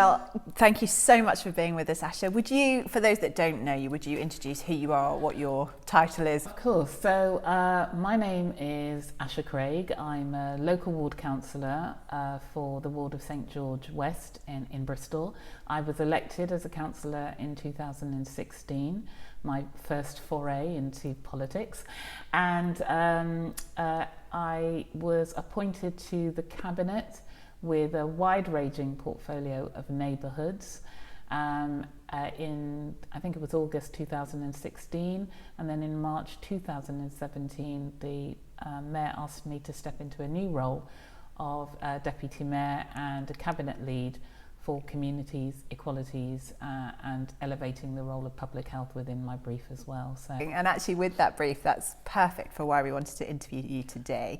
Well, thank you so much for being with us, Asher. Would you, for those that don't know you, would you introduce who you are, what your title is? Of course. So my name is Asher Craig. I'm a local ward councillor for the ward of St George West in Bristol. I was elected as a councillor in 2016, my first foray into politics, and I was appointed to the cabinet with a wide-ranging portfolio of neighbourhoods in, I think it was August 2016, and then in March 2017 the Mayor asked me to step into a new role of Deputy Mayor and a Cabinet Lead for communities, equalities and elevating the role of public health within my brief as well. So. And actually with that brief, that's perfect for why we wanted to interview you today.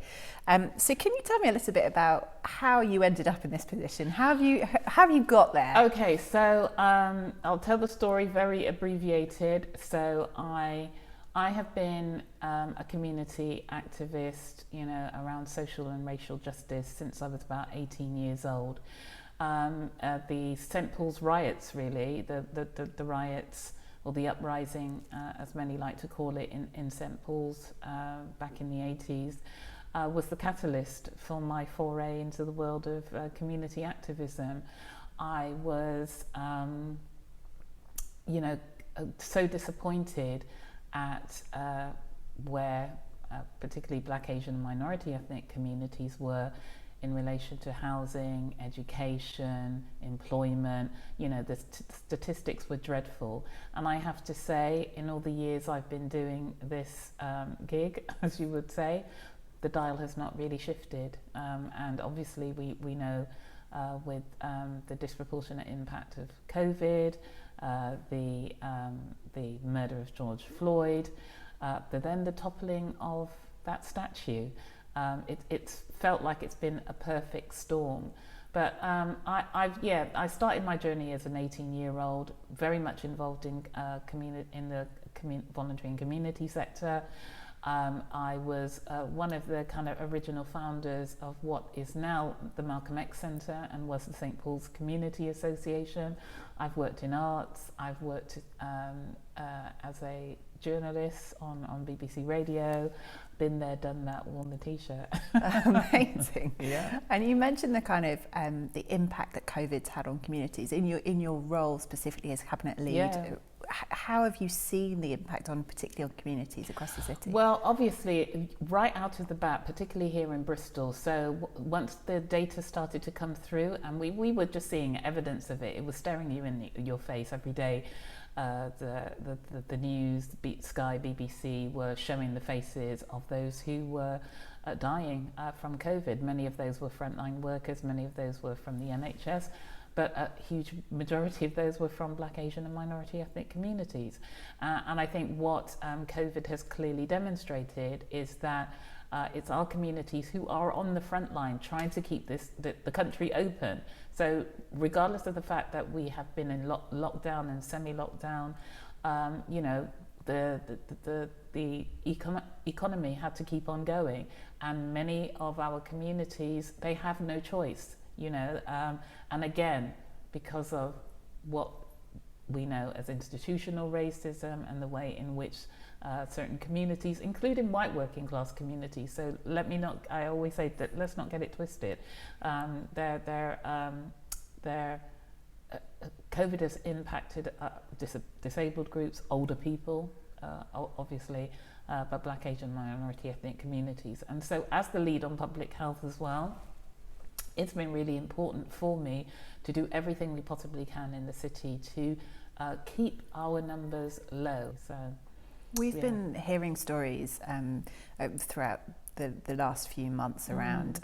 So can you tell me a little bit about how you ended up in this position? How have you got there? Okay, so I'll tell the story very abbreviated. So I have been a community activist, you know, around social and racial justice since I was about 18 years old. The St Paul's riots, really, the riots, or the uprising, as many like to call it, in St Paul's back in the 80s, was the catalyst for my foray into the world of community activism. I was, you know, so disappointed at where particularly Black, Asian and minority ethnic communities were in relation to housing, education, employment. You know, the statistics were dreadful. And I have to say, in all the years I've been doing this gig, as you would say, the dial has not really shifted. And obviously we know with the disproportionate impact of COVID, the murder of George Floyd, but then the toppling of that statue. It's felt like it's been a perfect storm. But I started my journey as an 18-year-old, very much involved in the voluntary and community sector. I was one of the kind of original founders of what is now the Malcolm X Centre and was the St Paul's Community Association. I've worked in arts. I've worked as a journalist on BBC Radio. Been there, done that, worn the t-shirt. Amazing. Yeah. And you mentioned the kind of the impact that COVID's had on communities in your role specifically as Cabinet Lead. Yeah. How have you seen the impact on particularly on communities across the city? Well, obviously, right out of the bat, particularly here in Bristol. So once the data started to come through, and we were just seeing evidence of it, it was staring you in your face every day. The news, Sky, BBC were showing the faces of those who were dying from COVID. Many of those were frontline workers, many of those were from the NHS, but a huge majority of those were from Black, Asian and minority ethnic communities. And I think what COVID has clearly demonstrated is that it's our communities who are on the front line trying to keep the country open. So regardless of the fact that we have been in lockdown and semi-lockdown, you know, the economy had to keep on going, and many of our communities, they have no choice, you know, and again, because of what we know as institutional racism and the way in which certain communities, including white working class communities. So I always say that let's not get it twisted. COVID has impacted disabled groups, older people, obviously, but Black, Asian, minority ethnic communities. And so as the lead on public health as well, it's been really important for me to do everything we possibly can in the city to keep our numbers low. So we've been hearing stories throughout the last few months around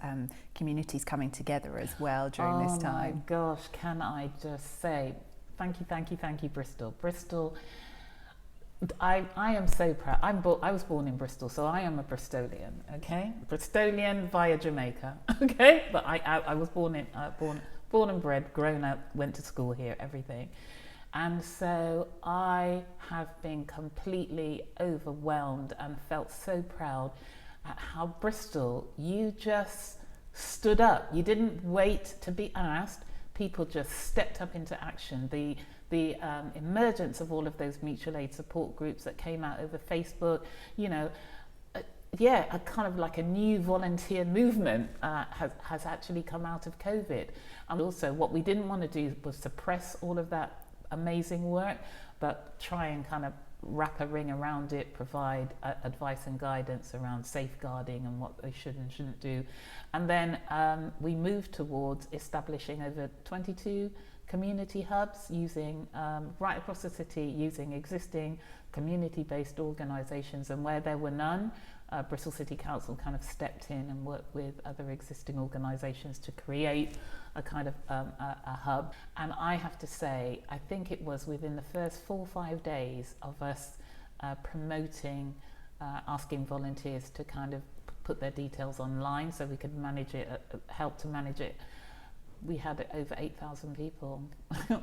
communities coming together as well during this time. Oh my gosh, can I just say thank you, Bristol. Bristol, I am so proud. I was born in Bristol, so I am a Bristolian, okay? Bristolian via Jamaica, okay? But I was born and bred, grown up, went to school here, everything. And so I have been completely overwhelmed and felt so proud at how Bristol, you just stood up. You didn't wait to be asked people just stepped up into action. The emergence of all of those mutual aid support groups that came out over Facebook, you know, a kind of like a new volunteer movement has actually come out of COVID. And also what we didn't want to do was suppress all of that amazing work, but try and kind of wrap a ring around it, provide advice and guidance around safeguarding and what they should and shouldn't do. And then we moved towards establishing over 22 community hubs using right across the city, using existing community-based organisations, and where there were none, Bristol City Council kind of stepped in and worked with other existing organisations to create a kind of a hub. And I have to say, I think it was within the first 4 or 5 days of us promoting, asking volunteers to kind of put their details online so we could manage it, help to manage it. We had over 8,000 people.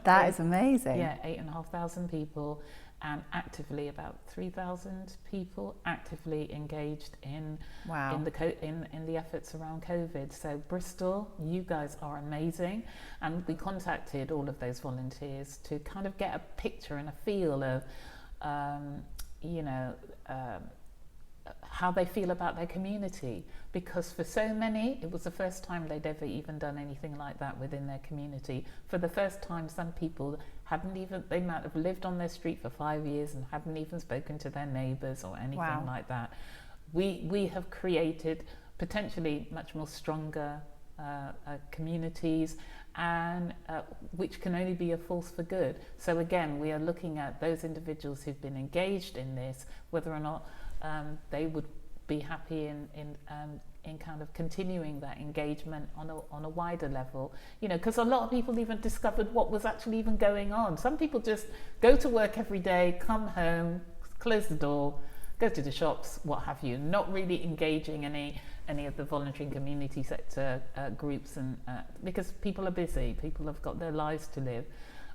That is amazing. Yeah, 8,500 people, and actively about 3,000 people actively engaged in in the efforts around COVID. So Bristol, you guys are amazing, and we contacted all of those volunteers to kind of get a picture and a feel of, how they feel about their community, because for so many it was the first time they'd ever even done anything like that within their community. For the first time, some people they might have lived on their street for 5 years and hadn't even spoken to their neighbours or anything like that. We have created potentially much more stronger communities, and which can only be a force for good. So again, we are looking at those individuals who've been engaged in this, whether or not they would be happy in kind of continuing that engagement on a wider level, you know, because a lot of people even discovered what was actually even going on. Some people just go to work every day, come home, close the door, go to the shops, what have you, not really engaging any of the voluntary and community sector groups, and because people are busy, people have got their lives to live.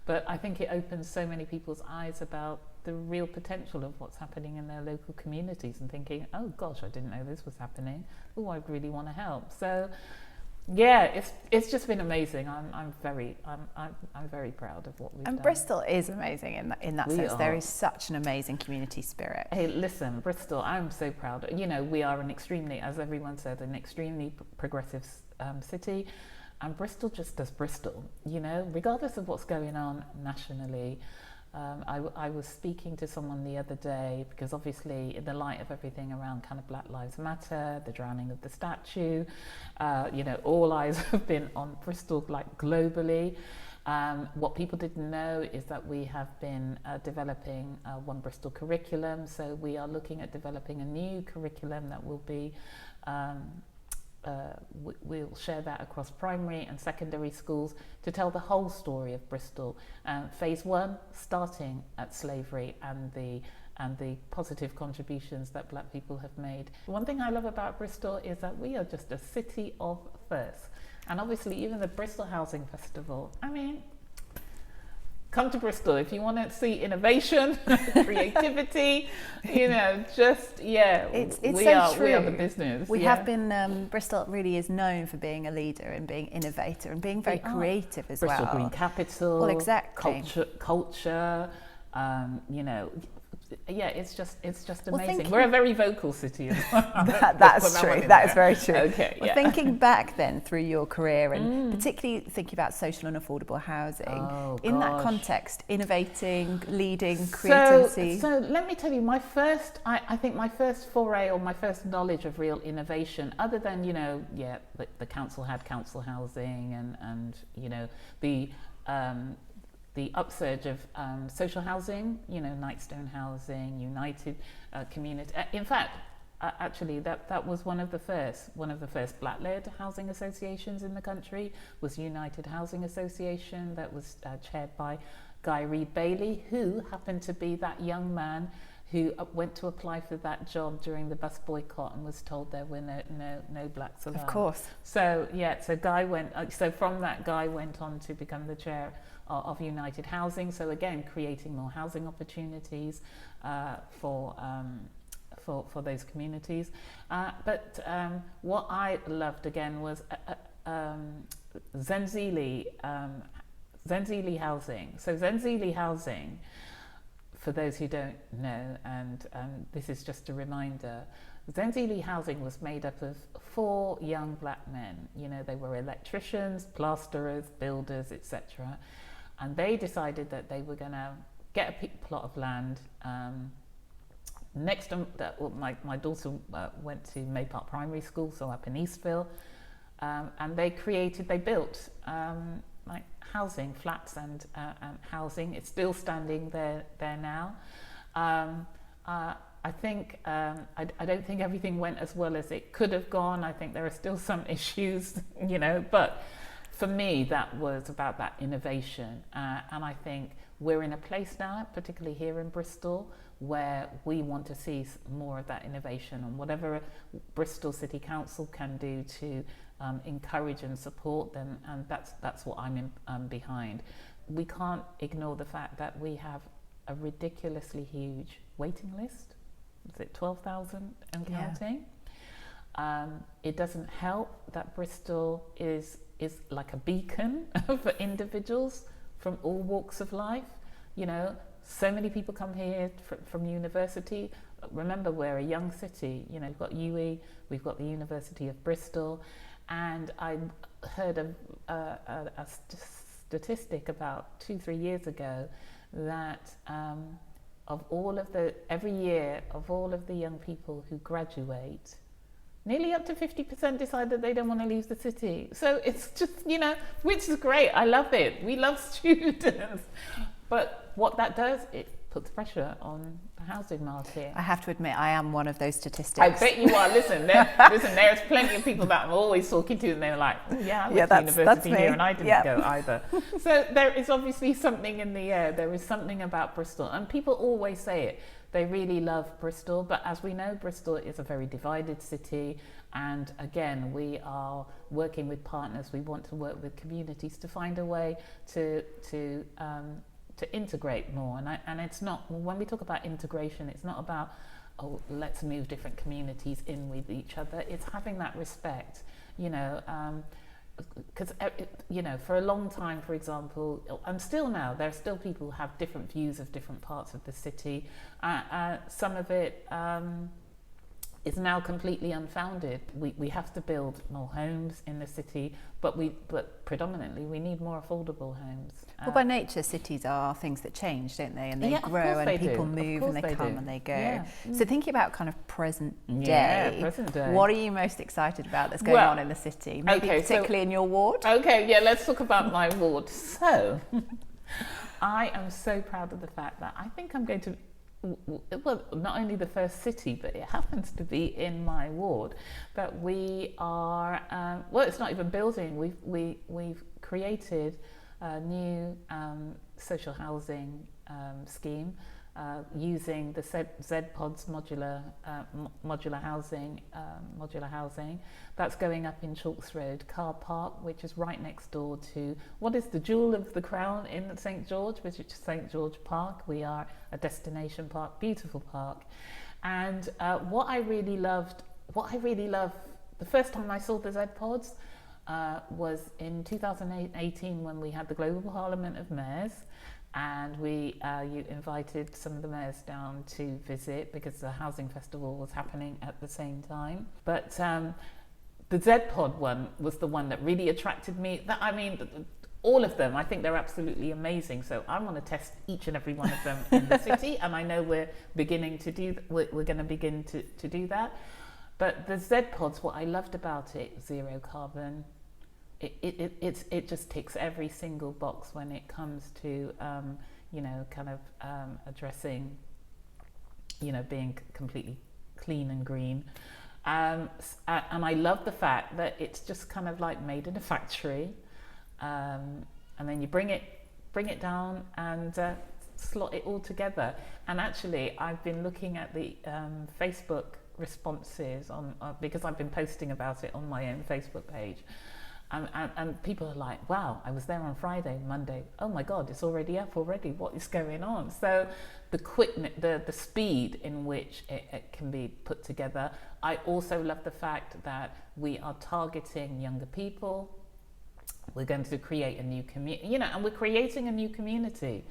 But I think it opens so many people's eyes about the real potential of what's happening in their local communities, and thinking, oh gosh, I didn't know this was happening. Oh, I really want to help. So yeah, it's just been amazing. I'm very proud of what we've done. And Bristol is amazing in that sense. There is such an amazing community spirit. Hey, listen, Bristol, I'm so proud. You know, we are an extremely, as everyone said, an extremely progressive city. And Bristol just does Bristol, you know, regardless of what's going on nationally. I was speaking to someone the other day, because obviously in the light of everything around kind of Black Lives Matter, the drowning of the statue, you know, all eyes have been on Bristol, like globally. What people didn't know is that we have been developing One Bristol curriculum. So we are looking at developing a new curriculum that will be we'll share that across primary and secondary schools to tell the whole story of Bristol. Phase 1 starting at slavery and the positive contributions that Black people have made. One thing I love about Bristol is that we are just a city of firsts. And obviously even the Bristol Housing Festival, I mean, come to Bristol if you want to see innovation, creativity, you know, just, it's we are the business. We have been, Bristol really is known for being a leader and being innovator and being very creative as well. Bristol Green Capital, well, exactly. culture, you know, it's just amazing. We're a very vocal city as well. That's true. That is very true. Okay. Well, thinking back then through your career, and particularly thinking about social and affordable housing, in that context, innovating, leading, creativity. So let me tell you, I think my first foray, or my first knowledge of real innovation, other than, you know, the council had council housing, and you know, the upsurge of social housing, you know, Nightstone Housing, United Community. In fact, actually, that was one of the first Black-led housing associations in the country, was United Housing Association, that was chaired by Guy Reed Bailey, who happened to be that young man who went to apply for that job during the bus boycott and was told there were no blacks allowed. Of course. So Guy went. So from that, Guy went on to become the chair of United Housing. So again, creating more housing opportunities for those communities. But what I loved again was Zenzili housing. So Zenzili housing, for those who don't know, and this is just a reminder, Zenzili housing was made up of 4 young black men. You know, they were electricians, plasterers, builders, etc. And they decided that they were going to get a plot of land next to my daughter went to May Park Primary School, so up in Eastville, and they built like housing, flats and housing. It's still standing there now. I think I don't think everything went as well as it could have gone. I think there are still some issues, you know, but for me that was about that innovation, and I think we're in a place now, particularly here in Bristol, where we want to see more of that innovation, and whatever Bristol City Council can do to encourage and support them, and that's what I'm behind. We can't ignore the fact that we have a ridiculously huge waiting list. Is it 12,000 and counting? Yeah. It doesn't help that Bristol is like a beacon for individuals from all walks of life. You know, so many people come here from university. Remember, we're a young city. You know, we've got UWE, we've got the University of Bristol, and I heard a statistic about 2-3 years ago that every year of all of the young people who graduate, nearly up to 50% decide that they don't want to leave the city. So it's just, you know, which is great. I love it. We love students. But what that does, it puts pressure on the housing market. I have to admit, I am one of those statistics. I bet you are. Listen, there's plenty of people that I'm always talking to, and they're like, yeah, I went to university here and I didn't go either. So there is obviously something in the air. There is something about Bristol, and people always say it. They really love Bristol, but as we know, Bristol is a very divided city, and again, we are working with partners. We want to work with communities to find a way to integrate more, and it's not, when we talk about integration, it's not about, oh, let's move different communities in with each other. It's having that respect, you know, because you know, for a long time, for example, and still now, there are still people who have different views of different parts of the city. Some of it is now completely unfounded. We have to build more homes in the city, but predominantly we need more affordable homes. Well, by nature, cities are things that change, don't they? And they grow, and people move, and they come and they go. Yeah. So thinking about kind of present day, what are you most excited about that's going on in the city? Maybe particularly in your ward? Okay, yeah, let's talk about my ward. So I am so proud of the fact that I think I'm going to, well, not only the first city, but it happens to be in my ward, that we are, well, it's not even building, we've created a new social housing scheme using the Z-Pods modular housing that's going up in Chalks Road Car Park, which is right next door to what is the jewel of the crown in St George, which is St George Park. We are a destination park, beautiful park. And what I really loved, the first time I saw the Z-Pods was in 2018 when we had the Global Parliament of Mayors, and you invited some of the mayors down to visit because the housing festival was happening at the same time. But the Z-Pod one was the one that really attracted me. All of them, I think they're absolutely amazing. So I want to test each and every one of them in the city, and I know we're beginning to do. We're going to begin to do that. But the Z-Pods, what I loved about it, zero carbon. It just ticks every single box when it comes to addressing, being completely clean and green, and I love the fact that it's just kind of like made in a factory, and then you bring it down and slot it all together. And actually, I've been looking at the Facebook responses on because I've been posting about it on my own Facebook page. And people are like, wow, I was there on Friday, Monday, oh my God, it's already up already, what is going on? So the speed in which it can be put together. I also love the fact that we are targeting younger people. We're going to create a new community, and we're creating a new community.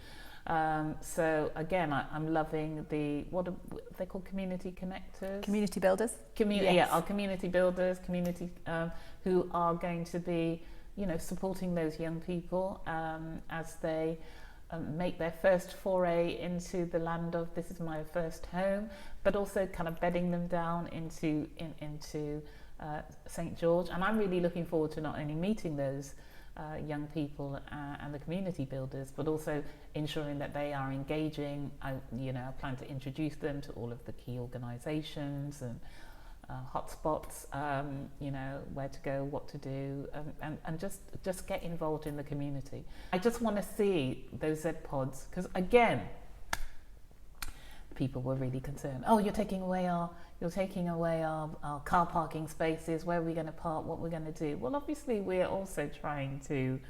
So again, I'm loving what are they called, community connectors? Community builders? Yes. Yeah, our community builders, who are going to be, supporting those young people as they make their first foray into the land of this is my first home, but also kind of bedding them down into St. George. And I'm really looking forward to not only meeting those young people and the community builders, but also ensuring that they are engaging. I plan to introduce them to all of the key organisations and hotspots, where to go, what to do, and just get involved in the community. I just want to see those Z pods, because again, people were really concerned. Oh, you're taking away our car parking spaces. Where are we going to park? What we're going to do? Well, obviously, we're also trying to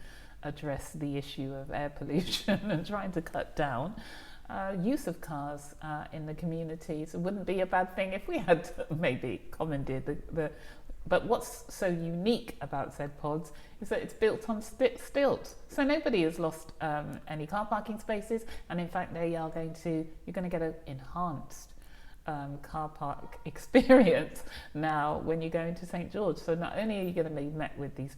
address the issue of air pollution and trying to cut down use of cars in the communities. It wouldn't be a bad thing if we had maybe commandeered the. But what's so unique about Z pods is that it's built on stilts. So nobody has lost any car parking spaces, and in fact, you're going to get an enhanced car park experience now when you go into St. George. So not only are you going to be met with this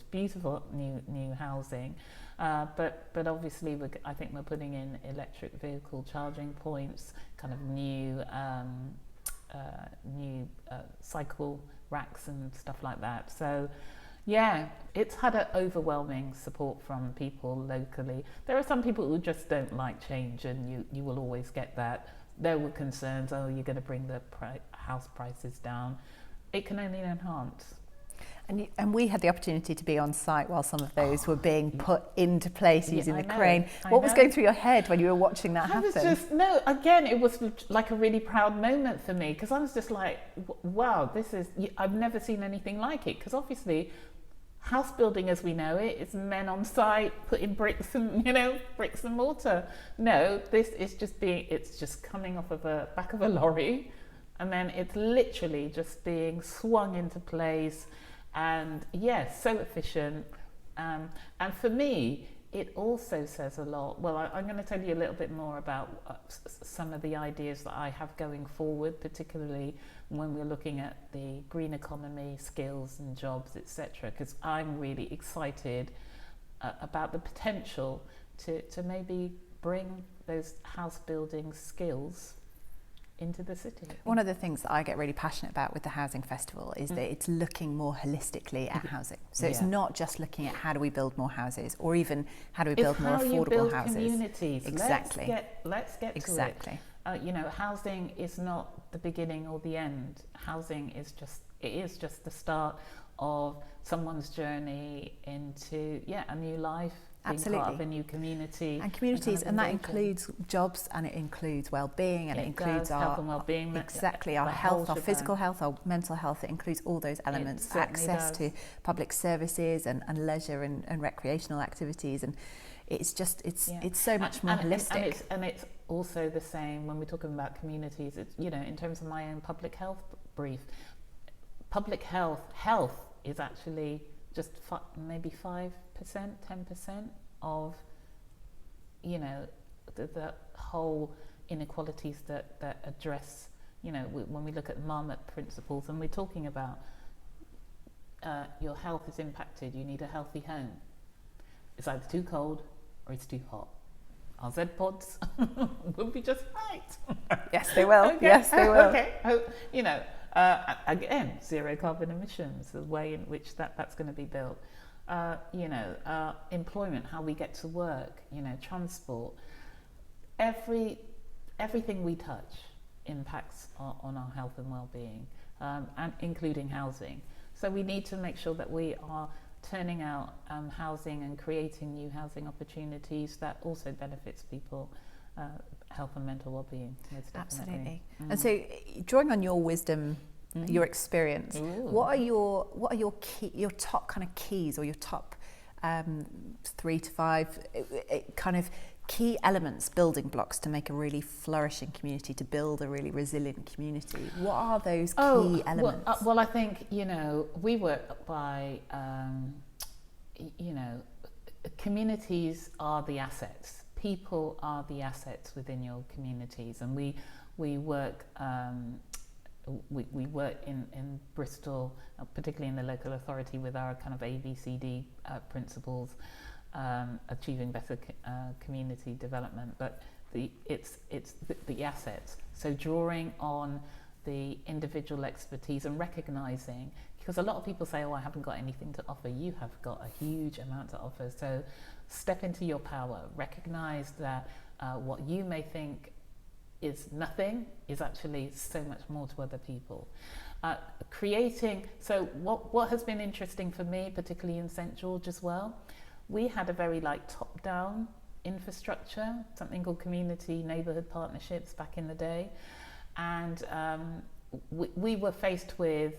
beautiful new housing, but obviously I think we're putting in electric vehicle charging points, kind of new cycle racks and stuff like that. So yeah, it's had an overwhelming support from people locally. There are some people who just don't like change, and you will always get that. There were concerns, oh, you're going to bring the house prices down. It can only enhance. And we had the opportunity to be on site while some of those were being put into place using the crane. What was going through your head when you were watching that happen? Again, it was like a really proud moment for me, because I was just like, wow, I've never seen anything like it. Because obviously, house building as we know it is men on site putting bricks and mortar. No, this is it's just coming off of the back of a lorry, and then it's literally just being swung into place. And yes, so efficient. And for me, it also says a lot. Well, I'm going to tell you a little bit more about some of the ideas that I have going forward, particularly when we're looking at the green economy, skills and jobs, etc. Because I'm really excited about the potential to maybe bring those house building skills into the city. One of the things that I get really passionate about with the Housing Festival is that it's looking more holistically at housing. So it's not just looking at how do we build more houses, or even how do we build more affordable houses. Communities. Exactly. Let's get to it. Housing is not the beginning or the end. Housing is just the start of someone's journey into a new life. Absolutely. Being part of a new community. And communities, and that includes jobs, and it includes well-being, and it includes our health and well-being. Exactly, our health, our physical health, our mental health. It includes all those elements, access to public services and leisure and recreational activities, and it's so much more holistic. And it's also the same when we're talking about communities. It's in terms of my own public health brief, public health is actually just maybe 5%, 10% of the whole inequalities that address, when we look at Marmot principles, and we're talking about your health is impacted, you need a healthy home. It's either too cold or it's too hot. Our Z pods will be just right. Yes, they will. Okay. Yes, they will. Okay. Again, zero carbon emissions, the way in which that's going to be built. Employment, how we get to work, transport. Everything we touch impacts on our health and well-being, and including housing. So we need to make sure that we are turning out housing and creating new housing opportunities that also benefits people, health and mental well-being. Absolutely. And so, drawing on your wisdom your experience. What are your top kind of keys, or your top 3 to 5 kind of key elements, building blocks to make a really flourishing community, to build a really resilient community? What are those key elements? Well, I think, we work by, communities are the assets. People are the assets within your communities, and we work we work in Bristol, particularly in the local authority, with our kind of ABCD principles, achieving better community development. But it's the assets. So drawing on the individual expertise and recognizing, because a lot of people say, I haven't got anything to offer. You have got a huge amount to offer. So step into your power, recognize that what you may think is nothing is actually so much more to other people. So what has been interesting for me, particularly in St George as well, we had a very top-down infrastructure, something called community neighbourhood partnerships back in the day, and we were faced with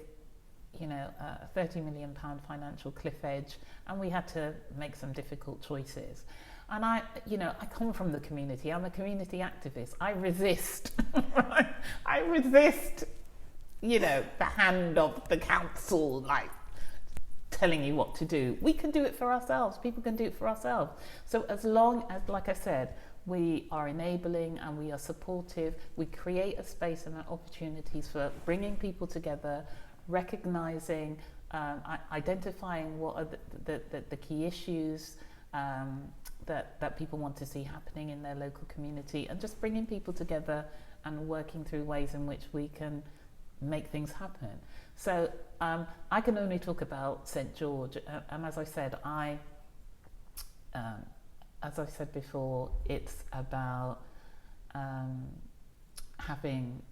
a £30 million financial cliff edge, and we had to make some difficult choices. And I come from the community. I'm a community activist. I resist. I resist, the hand of the council, telling you what to do. We can do it for ourselves. People can do it for ourselves. So as long as, like I said, we are enabling and we are supportive, we create a space and opportunities for bringing people together, recognizing, identifying what are the key issues that people want to see happening in their local community, and just bringing people together and working through ways in which we can make things happen. So I can only talk about St George, and as I said before, it's about having.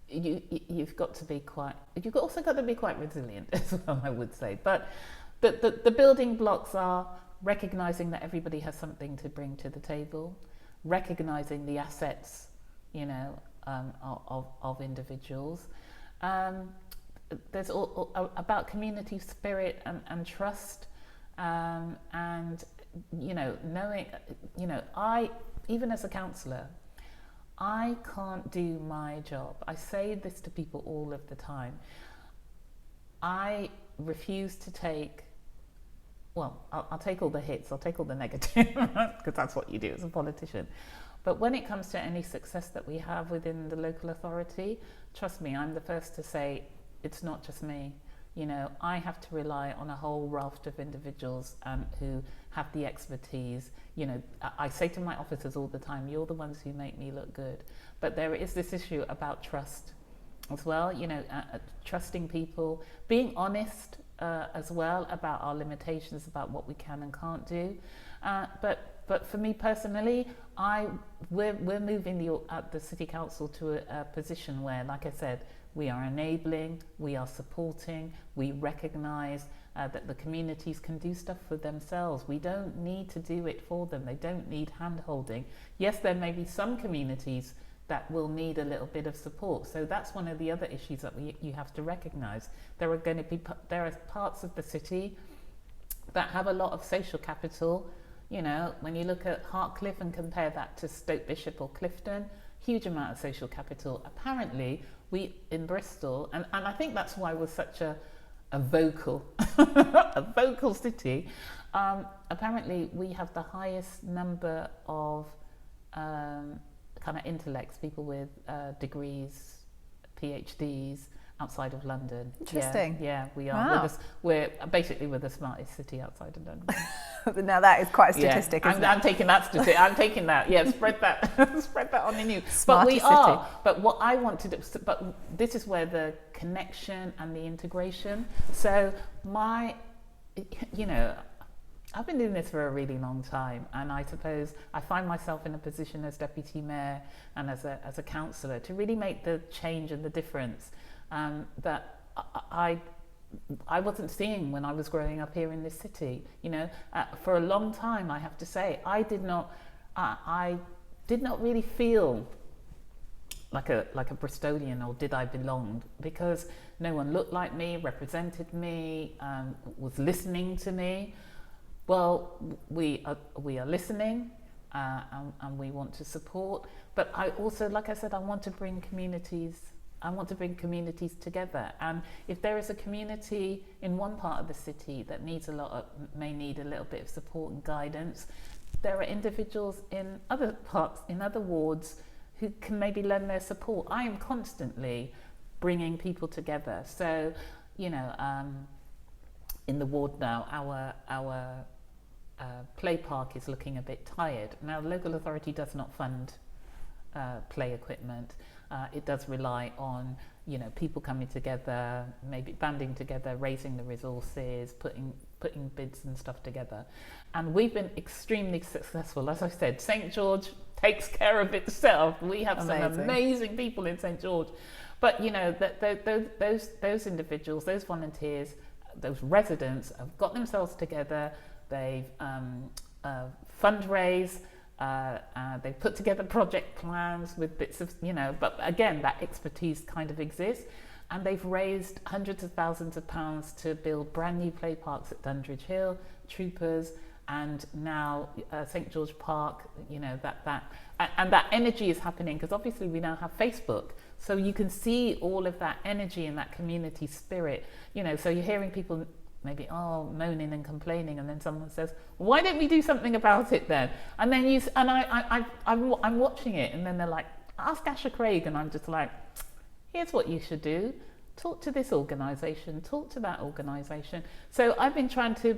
You've also got to be quite resilient as well, I would say. But the building blocks are recognizing that everybody has something to bring to the table, recognizing the assets, of individuals. There's all about community spirit and trust, and knowing, I, even as a counsellor, I can't do my job. I say this to people all of the time. I refuse to take, I'll take all the hits, I'll take all the negative, because that's what you do as a politician. But when it comes to any success that we have within the local authority, trust me, I'm the first to say it's not just me. I have to rely on a whole raft of individuals who have the expertise. I say to my officers all the time, you're the ones who make me look good. But there is this issue about trust as well, trusting people, being honest as well about our limitations, about what we can and can't do. But for me personally, we're moving the City Council to a position where, like I said, we are enabling, we are supporting, we recognise that the communities can do stuff for themselves. We don't need to do it for them. They don't need hand-holding. Yes, there may be some communities that will need a little bit of support. So that's one of the other issues that you have to recognise. There are parts of the city that have a lot of social capital. When you look at Hartcliffe and compare that to Stoke Bishop or Clifton, huge amount of social capital. Apparently, we in Bristol, and I think that's why we're such a vocal city. Apparently, we have the highest number of kind of intellects, people with degrees, PhDs, outside of London. Interesting. Yeah, we are. Wow. We're the smartest city outside of London. Now that is quite a statistic, isn't it? I'm taking that statistic. I'm taking that. Yeah, spread that on the news. Smartest city. But what I want to do, but this is where the connection and the integration. So I've been doing this for a really long time, and I suppose I find myself in a position as deputy mayor and as a councillor to really make the change and the difference that I wasn't seeing when I was growing up here in this city. For a long time, I have to say, I did not really feel like a Bristolian, or did I belong? Because no one looked like me, represented me, was listening to me. Well, we are listening, and we want to support. But I also, like I said, I want to bring communities together. And if there is a community in one part of the city that may need a little bit of support and guidance, there are individuals in other parts, in other wards, who can maybe lend their support. I am constantly bringing people together. So, in the ward now, our play park is looking a bit tired. Now, the local authority does not fund play equipment. It does rely on, people coming together, maybe banding together, raising the resources, putting bids and stuff together. And we've been extremely successful. As I said, St. George takes care of itself. We have some amazing people in St. George. But, those individuals, those volunteers, those residents have got themselves together. They've fundraised. They've put together project plans with bits of, but again, that expertise kind of exists. And they've raised hundreds of thousands of pounds to build brand new play parks at Dundridge Hill, Troopers, and now St. George Park, that energy is happening because obviously we now have Facebook. So you can see all of that energy and that community spirit, so you're hearing people maybe moaning and complaining, and then someone says, why don't we do something about it then? And then I'm watching it, and then they're like, ask Asher Craig, and I'm just like, here's what you should do. Talk to this organisation, talk to that organisation. So I've been trying to,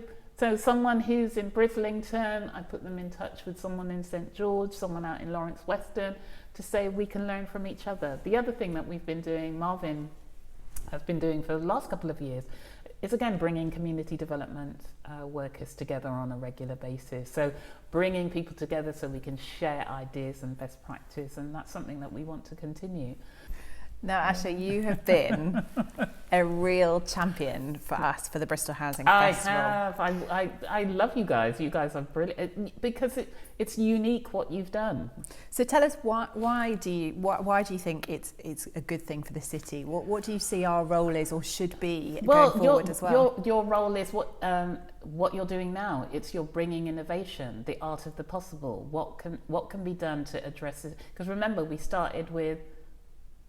someone who's in Brislington, I put them in touch with someone in St. George, someone out in Lawrence Weston, to say we can learn from each other. The other thing that we've been doing, Marvin has been doing for the last couple of years, is again bringing community development workers together on a regular basis. So bringing people together so we can share ideas and best practice, and that's something that we want to continue. Now, Asher, you have been a real champion for us for the Bristol Housing Festival. I have. I love you guys. You guys are brilliant because it's unique what you've done. So tell us why do you think it's a good thing for the city? What do you see our role is or should be going forward as well? Your role is what you're doing now. You're bringing innovation, the art of the possible. What can be done to address it? Because remember, we started with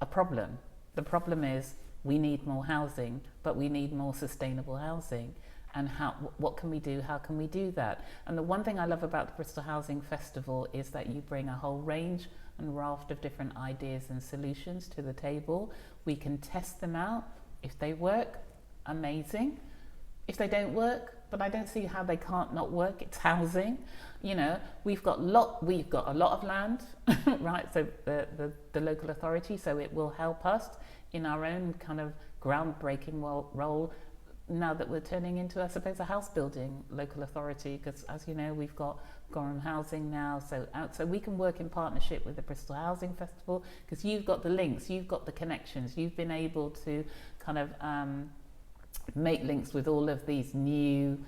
a problem. The problem is we need more housing, but we need more sustainable housing. And what can we do? How can we do that? And the one thing I love about the Bristol Housing Festival is that you bring a whole range and raft of different ideas and solutions to the table. We can test them out. If they work, amazing. If they don't work, but I don't see how they can't not work. It's housing. We've got a lot of land, right? So the local authority, so it will help us in our own kind of groundbreaking role now that we're turning into, I suppose, a house building local authority, because as you know, we've got Gorham Housing now, so we can work in partnership with the Bristol Housing Festival, because you've got the links, you've got the connections, you've been able to kind of make links with all of these new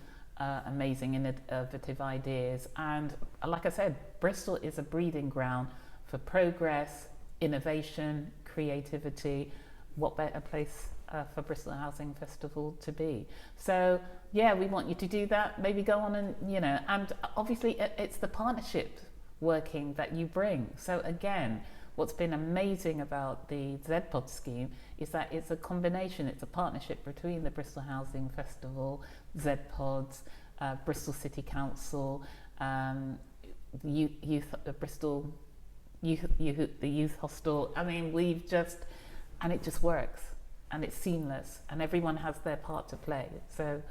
amazing innovative ideas. And like I said, Bristol is a breeding ground for progress, innovation, creativity. What better place for Bristol Housing Festival to be? So yeah, we want you to do that. Maybe go on and and obviously it's the partnership working that you bring. So again, what's been amazing about the ZPod scheme is that it's a combination, it's a partnership between the Bristol Housing Festival, ZPods, Bristol City Council, Bristol the Youth Hostel. I mean, and it just works, and it's seamless, and everyone has their part to play. So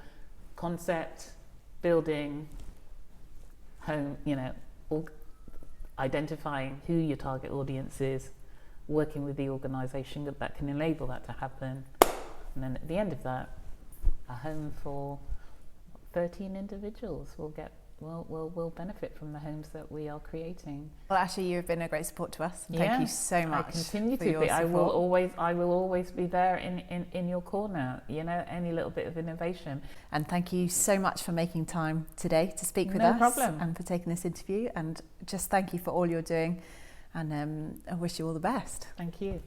concept, building, home, identifying who your target audience is, working with the organisation that can enable that to happen, and then at the end of that, a home for 13 individuals will benefit from the homes that we are creating. Well, Asher, you've been a great support to us. Thank you so much. I continue to be. I will always be there in your corner. Any little bit of innovation. And thank you so much for making time today to speak with us. No problem. And for taking this interview. And just thank you for all you're doing and I wish you all the best. Thank you.